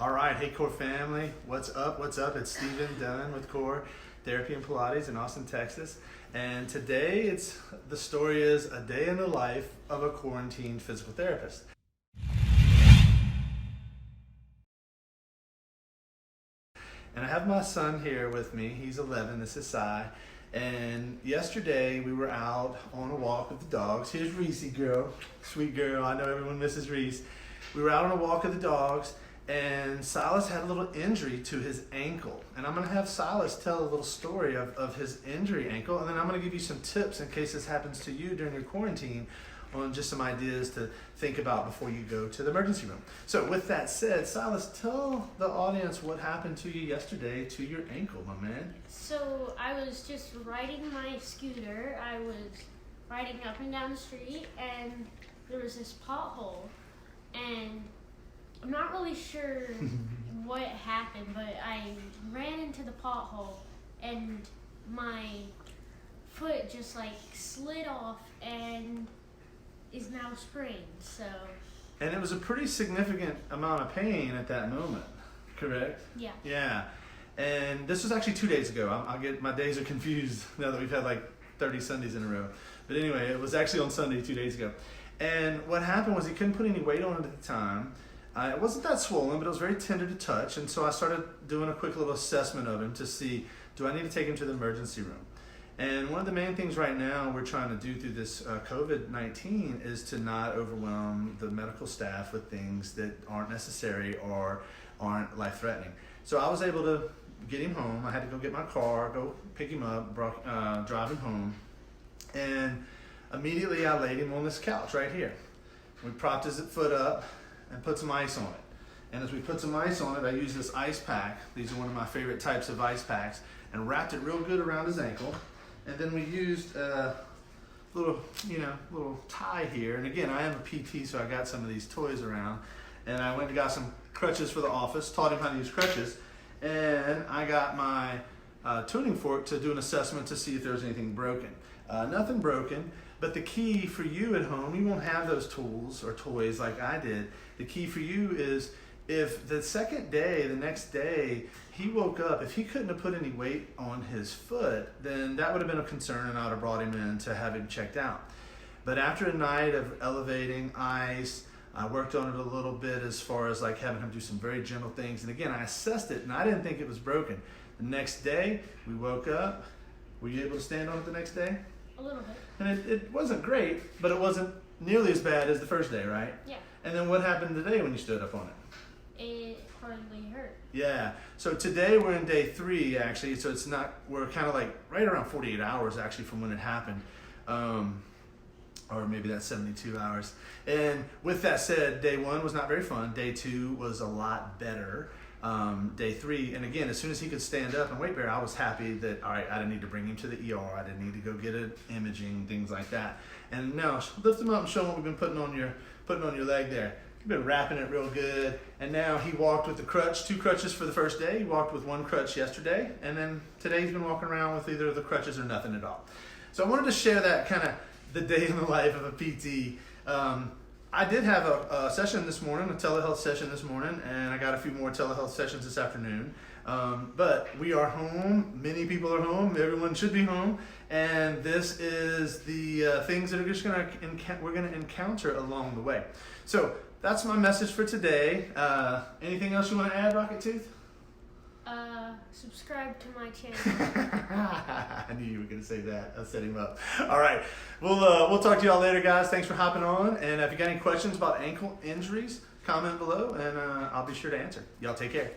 All right, hey Core family, what's up? What's up? It's Stephen Dunn with Core Therapy and Pilates in Austin, Texas. And today the story is a day in the life of a quarantined physical therapist. And I have my son here with me. He's 11, this is Sai. And yesterday we were out on a walk with the dogs. Here's Reese, girl, sweet girl. I know everyone misses Reese. We were out on a walk with the dogs, and Silas had a little injury to his ankle. And I'm gonna have Silas tell a little story of his injury ankle, and then I'm gonna give you some tips in case this happens to you during your quarantine on just some ideas to think about before you go to the emergency room. So with that said, Silas, tell the audience what happened to you yesterday to your ankle, my man. So I was just riding my scooter. I was riding up and down the street, and there was this pothole, and I'm not really sure what happened, but I ran into the pothole and my foot just like slid off and is now sprained. So. And it was a pretty significant amount of pain at that moment, correct? Yeah. Yeah. And this was actually 2 days ago. My days are confused now that we've had like 30 Sundays in a row. But anyway, it was actually on Sunday 2 days ago. And what happened was he couldn't put any weight on it at the time. It wasn't that swollen, but it was very tender to touch. And so I started doing a quick little assessment of him to see, do I need to take him to the emergency room? And one of the main things right now we're trying to do through this COVID-19 is to not overwhelm the medical staff with things that aren't necessary or aren't life-threatening. So I was able to get him home. I had to go get my car, go pick him up, drive him home. And immediately I laid him on this couch right here. We propped his foot up and put some ice on it. And as we put some ice on it, I used this ice pack. These are one of my favorite types of ice packs, and wrapped it real good around his ankle. And then we used a little tie here. And again, I am a PT, so I got some of these toys around. And I went and got some crutches for the office, taught him how to use crutches. And I got my tuning fork to do an assessment to see if there was anything broken. Nothing broken, but the key for you at home, you won't have those tools or toys like I did. The key for you is if the next day, he woke up, if he couldn't have put any weight on his foot, then that would have been a concern, and I would have brought him in to have him checked out. But after a night of elevating ice, I worked on it a little bit as far as like having him do some very gentle things. And again, I assessed it and I didn't think it was broken. The next day, we woke up. Were you able to stand on it the next day? A little bit. And it wasn't great, but it wasn't nearly as bad as the first day, right? Yeah. And then what happened today when you stood up on it? It hardly hurt. Yeah. So today we're in day 3 actually. So we're kind of like right around 48 hours actually from when it happened. Or maybe that's 72 hours. And with that said, day 1 was not very fun. Day 2 was a lot better. Day 3, and again, as soon as he could stand up and weight bear, I was happy that, all right, I didn't need to bring him to the ER. I didn't need to go get an imaging, things like that. And now lift him up and show him what we've been putting on your leg there. We've been wrapping it real good. And now he walked with the crutch, 2 crutches for the first day. He walked with 1 crutch yesterday. And then today he's been walking around with either of the crutches or nothing at all. So I wanted to share that kind of the day in the life of a PT. I did have a session this morning, a telehealth session this morning, and I got a few more telehealth sessions this afternoon. But we are home. Many people are home. Everyone should be home. And this is the things that we're going to encounter along the way. So that's my message for today. Anything else you want to add, Rocket Tooth? Subscribe to my channel. I knew you were going to say that. I'll set him up. All right. We'll talk to y'all later, guys. Thanks for hopping on. And if you got any questions about ankle injuries, comment below, and I'll be sure to answer. Y'all take care.